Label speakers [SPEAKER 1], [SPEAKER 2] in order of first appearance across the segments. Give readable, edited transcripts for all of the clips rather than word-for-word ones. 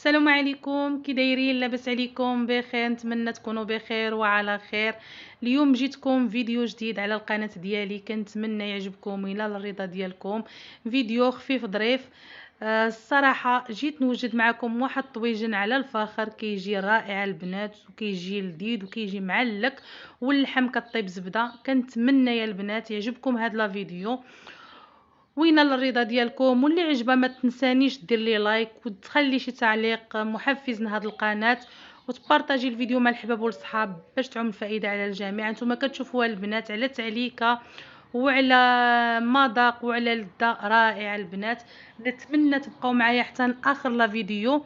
[SPEAKER 1] السلام عليكم، كي دايرين؟ لاباس عليكم؟ بخير، نتمنى تكونوا بخير وعلى خير. اليوم جيتكم فيديو جديد على القناه ديالي، كنتمنى يعجبكم الى الرضا ديالكم. فيديو خفيف ظريف. الصراحه جيت نوجد معكم واحد الطويجن على الفاخر، كيجي رائع البنات وكيجي لذيذ وكيجي معلق، واللحم كطيب زبده. كنتمنى يا البنات يعجبكم هذا الفيديو، وينا الرضا ديالكم. واللي عجبها ما تنسانيش دير لي لايك وتخلي شي تعليق محفز لهاد القناه، وتبارطاجي الفيديو مع الحباب والصحاب باش تعم الفائده على الجميع. نتوما كتشوفوها البنات على تعليكه وعلى مذاق وعلى لذة رائعه البنات. نتمنى تبقاو معايا حتى اخر لا فيديو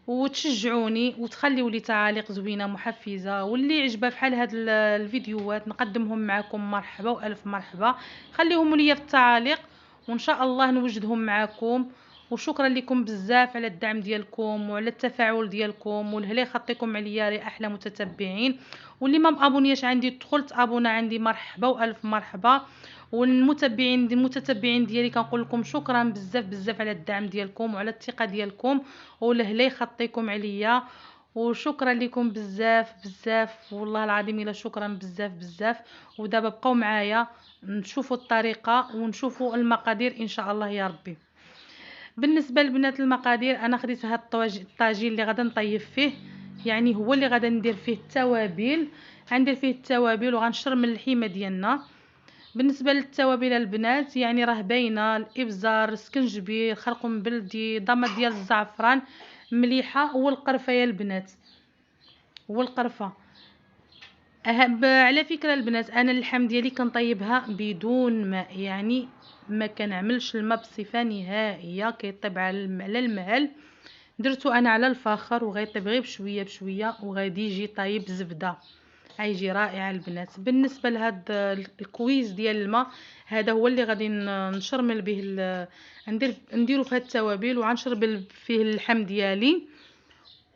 [SPEAKER 1] وتشجعوني وتخليوا لي تعاليق زوينه محفزه. واللي عجبها بحال هاد الفيديوهات نقدمهم معكم مرحبا والف مرحبا. خليهم لي في التعاليق وان شاء الله نوجدهم معكم. وشكرا لكم بزاف على الدعم ديالكم وعلى التفاعل ديالكم، والهلا يخطيكم عليا راه احلى متتبعين. واللي ما مابونياش عندي دخلت ابونا عندي، مرحبا والف مرحبا. المتتبعين ديالي كنقول لكم شكرا بزاف بزاف على الدعم ديالكم وعلى الثقه ديالكم، والهلا يخطيكم عليا. وشكرا لكم بزاف بزاف والله العظيم الا شكرا بزاف بزاف. ودابا بقاو معايا نشوفوا الطريقه ونشوفوا المقادير ان شاء الله يا ربي. بالنسبه لبنات المقادير، انا خديت هاد الطاجين اللي غادا نطيب فيه، يعني هو اللي غادا ندير فيه التوابل. غندير فيه التوابل وغنشرم اللحيمه ديالنا. بالنسبه للتوابل البنات يعني راه باينه: الابزار، سكنجبير، خرقوم بلدي، ضمه ديال الزعفران، مليحه، والقرفه يا البنات، والقرفه. على فكره البنات، انا اللحم ديالي كنطيبها بدون ماء، يعني ما كنعملش الماء بصفه نهائيه، كيطيب على المهل. درتو انا على الفاخر وغيطيب غير بشويه بشويه وغادي يجي طايب زبده، غيجي رائع البنات. بالنسبه لهاد الكويز ديال الماء، هذا هو اللي غادي نشرمل به نديرو في هاد التوابل وغنشرب فيه اللحم ديالي،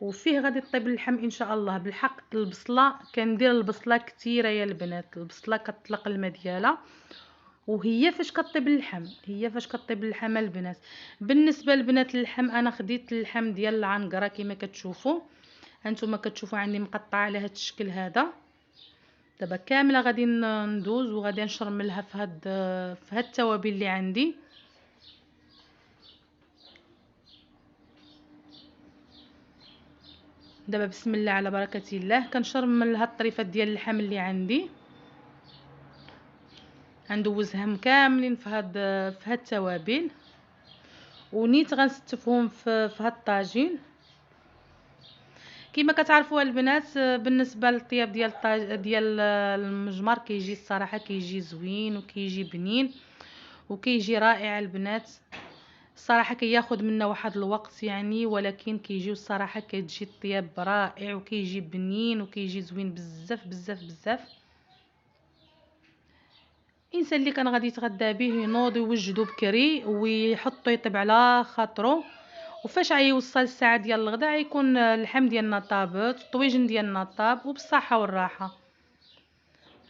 [SPEAKER 1] وفيه غادي طيب اللحم ان شاء الله. بالحق البصله كندير البصله كثيره يا البنات، البصله كتطلق الماء ديالها، وهي فاش كطيب اللحم، هي فاش كطيب اللحم البنات. بالنسبه لبنات اللحم، انا خديت اللحم ديال العنقره كما كتشوفوا هانتوما، كتشوفوا عندي مقطعه على هذا الشكل هذا. دابا كامله غادي ندوز وغادي نشرملها في هاد التوابل اللي عندي. دابا بسم الله على بركه الله كنشرمل هاد الطريفات ديال اللحم اللي عندي، غندوزهم كاملين في هاد التوابل، ونيت غنستفهم في هاد الطاجين. كما كتعرفوا البنات، بالنسبه للطياب ديال المجمر كيجي الصراحه كيجي زوين وكيجي بنين وكيجي رائع البنات. الصراحه كياخذ منا واحد الوقت يعني، ولكن كيجيو الصراحه كتجي الطياب رائع وكيجي بنين وكيجي زوين بزاف بزاف بزاف. الانسان اللي كان غادي يتغدى به ينوض يوجدو بكري ويحطو يطيب على خاطرو، وفاش غيوصل الساعه ديال الغداء غيكون اللحم ديالنا طابت، الطويجن ديالنا طاب وبالصحه والراحه.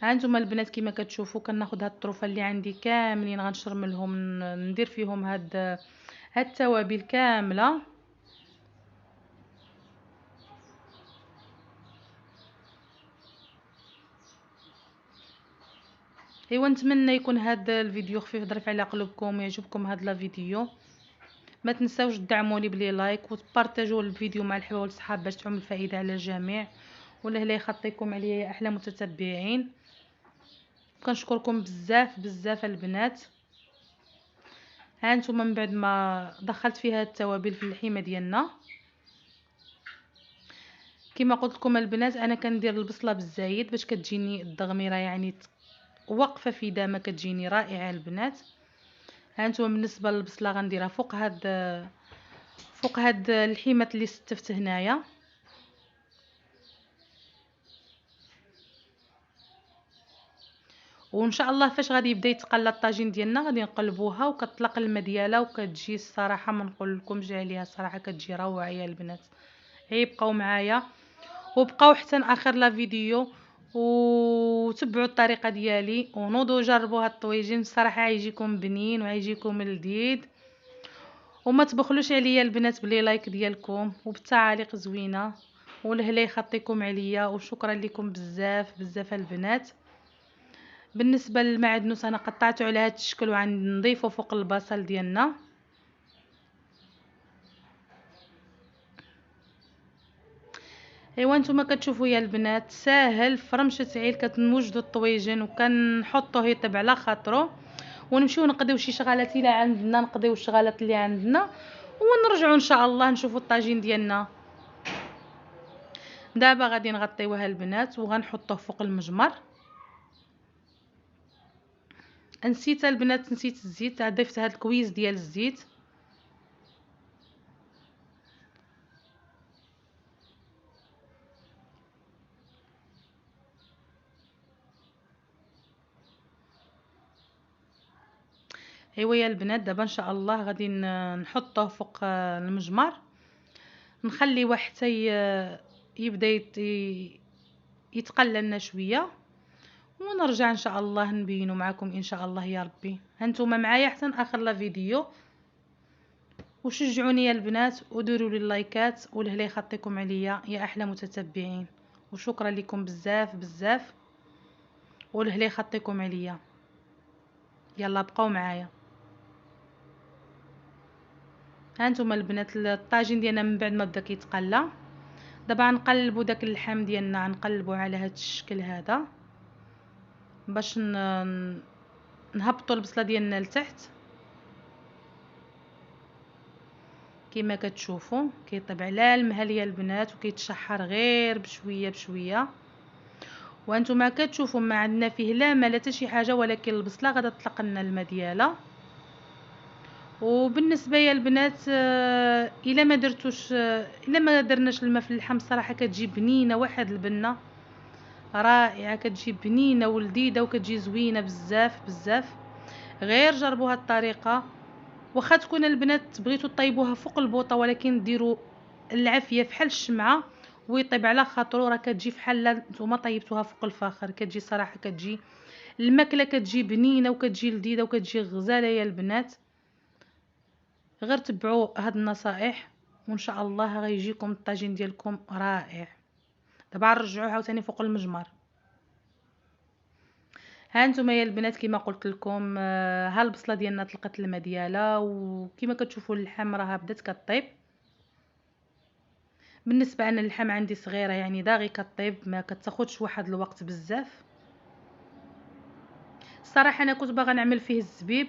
[SPEAKER 1] ها نتوما البنات كما كتشوفوا كناخذ هاد الطروفه اللي عندي كاملين غنشرملهم، ندير فيهم هاد التوابل كامله. ايوا نتمنى يكون هذا الفيديو خفيف ظريف على قلوبكم ويعجبكم هذا الفيديو. ما تنساوش تدعموني بلي لايك وتبارطاجوا الفيديو مع الحباب والصحاب باش تعم الفائده على الجميع. ولا لا يخطيكم عليا يا احلى متتبعين. كنشكركم بزاف بزاف البنات. ها نتوما من بعد ما دخلت فيها التوابل في اللحيمه ديالنا، كما قلت لكم البنات انا كندير البصله بالزايد باش كتجيني الدغميره يعني واقفه في دامه، كتجيني رائعه البنات. ها نتوما بالنسبه للبصله غنديرها فوق هاد الحيمات اللي ستفت هنايا. وان شاء الله فاش غادي يبدا يتقلى الطاجين ديالنا غادي نقلبوها وكتطلق الماء ديالها وكتجي الصراحه ما نقول لكمش عليها، الصراحه كتجي روعه يا البنات. بقاو معايا وبقاو حتى اخر لا فيديو وتبعوا الطريقه ديالي ونوضوا جربوا هاد الطويجين، الصراحه غيجيكم بنين وغيجيكم لذيذ. وما تبخلوش عليا البنات بلي لايك ديالكم وبالتعاليق زوينه، والهلا يخطيكم عليا، وشكرا لكم بزاف بزاف البنات. بالنسبه للمعدنوس انا قطعته على هذا الشكل وغنضيفه فوق البصل ديالنا. ايوا نتوما كتشوفوا يا البنات ساهل فرمشه عيل كنوجدوا الطويجين وكنحطوه يطيب على خاطرو، ونمشيو نقضيو شي شغالات اللي عندنا، نقضيو الشغالات اللي عندنا ونرجعوا ان شاء الله نشوفوا الطاجين ديالنا. دابا غادي نغطيوها البنات وغنحطوه فوق المجمر. نسيت البنات، نسيت الزيت، ضفت هاد الكويز ديال الزيت. ايوا يا البنات دابا ان شاء الله غادي نحطوه فوق المجمر، نخليه حتى يبدا يتقلى لنا شويه، ونرجع ان شاء الله نبينو معكم ان شاء الله يا ربي. هانتوما معايا حتى اخر لا فيديو، وشجعوني يا البنات وديروا لي اللايكات والهلا يخطيكم عليا يا احلى متتبعين، وشكرا لكم بزاف بزاف والهلا يخطيكم عليا. يلا بقاو معايا. هانتوما البنات الطاجين ديالنا من بعد ما بدا كيتقلى، دابا نقلبوا داك اللحم ديالنا، نقلبوا على هذا الشكل هذا باش نهبطوا البصله ديالنا لتحت. كما كتشوفوا كيطيب على المهل يا البنات وكيتشحر غير بشويه بشويه، وانتم كتشوفوا ما عندنا فيه لا ما لا حتى شي حاجه، ولكن البصله غادا تطلق لنا الماء ديالها. وبالنسبه يا البنات الا ما درتوش الا ما درناش الماء في اللحم صراحه كتجي بنينه واحد البنه رائعه، كتجي بنينه ولذيذه وكتجي زوينه بزاف بزاف. غير جربوا هاد الطريقه، واخا تكون البنات بغيتو طيبوها فوق البوطه ولكن ديروا العافيه فحال الشمعه ويطيب على خاطرو، راه كتجي فحال نتوما طيبتوها فوق الفاخر. كتجي صراحه كتجي الماكله كتجي بنينه وكتجي لذيذه وكتجي غزاله يا البنات. غير تبعوا هاد النصائح وان شاء الله غيجيكم الطاجين ديالكم رائع. دابا نرجعوه عاوتاني فوق المجمر. ها نتوما يا البنات كما قلت لكم ها البصله ديالنا طلقت الماء ديالها، وكما كتشوفوا اللحم راه بدات كطيب. بالنسبه انا اللحم عندي صغيره يعني داغي كطيب، ما كتاخذش واحد الوقت بزاف. الصراحه انا كنت باغا نعمل فيه الزبيب،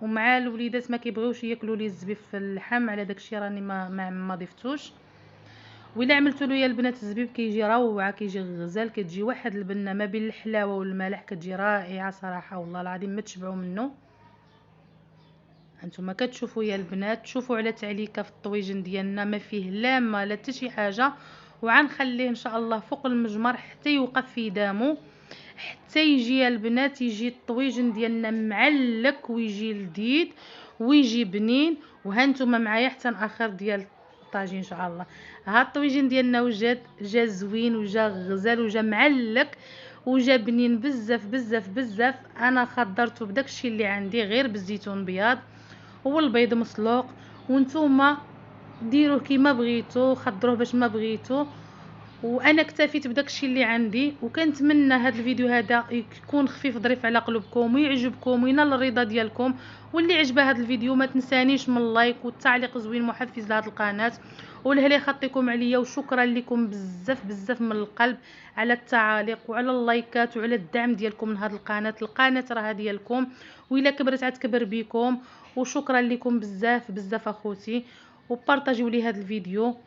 [SPEAKER 1] ومع الوليدات ما كيبغيوش ياكلوا لي الزبيب في اللحم، على داكشي راني ما ضفتوش. وإلا عملتوا له يا البنات الزبيب كيجي روعه، كيجي غزال، كتجي واحد البنه ما بين الحلاوه والملح، كتجي رائعه صراحه والله العظيم ما تشبعوا منه. هانتوما كتشوفوا يا البنات، شوفوا على تعليكه في الطويجن ديالنا ما فيه لا ما لا حتى شي حاجه، وغنخليه ان شاء الله فوق المجمر حتى يوقف في دامه، حتى يجي يا البنات يجي الطويجن ديالنا معلك ويجي لذيذ ويجي بنين. وهانتوما معايا حتى اخر ديال الطاجين ان شاء الله. ها الطويجن ديالنا جا زوين وجا غزال وجا معلك وجا بنين بزاف بزاف بزاف. انا خضرته بداكشي اللي عندي غير بالزيتون بياض والبيض مسلوق، وانتوما ديروه كيما بغيتو، خضروه باش ما بغيتو. وانا اكتفيت بداكشي اللي عندي، وكنتمنى هذا الفيديو هذا يكون خفيف ظريف على قلوبكم ويعجبكم وينال الرضا ديالكم. واللي عجبه هذا الفيديو ما تنسانيش من اللايك والتعليق زوين محفز لهذه القناه، والهلا يخطيكم عليا. وشكرا لكم بزاف بزاف من القلب على التعاليق وعلى اللايكات وعلى الدعم ديالكم لهذه القناه راه ديالكم، وإلا كبرت عتكبر بكم. وشكرا لكم بزاف بزاف اخوتي، وبارطاجيو لي هذا الفيديو،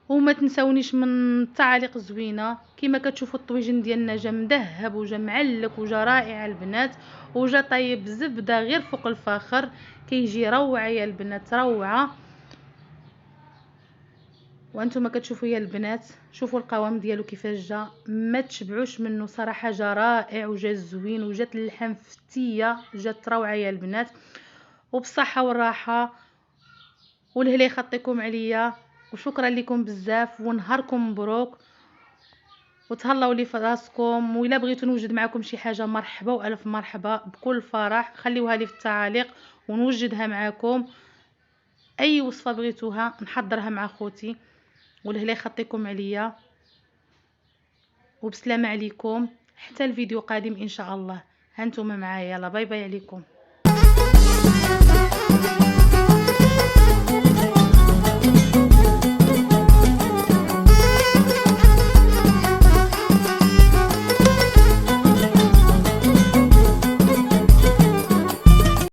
[SPEAKER 1] وما تنساونيش من التعاليق الزوينه. كما كتشوفوا الطويجن ديالنا جا مذهب وجا معلك وجا رائع البنات، وجا طيب زبده غير فوق الفاخر، كيجي روعه يا البنات روعه. وانتم كتشوفوا يا البنات شوفوا القوام ديالو كيفاش جا، ما تشبعوش منه صراحه، جا رائع وجا زوين وجات اللحم فتيه، جات روعه يا البنات. وبصحه والراحه والهلا يخطيكم عليا، وشكرا لكم بزاف ونهاركم مبروك وتهلاو لي في راسكم. وإلا بغيتو نوجد معكم شي حاجه مرحبا والف مرحبا بكل فرح، خليوها لي في التعاليق ونوجدها معكم. اي وصفه بغيتوها نحضرها مع خوتي، والله لا يخطيكم عليا. وبسلامه عليكم حتى الفيديو قادم ان شاء الله. هانتوما معايا، يلا باي باي عليكم.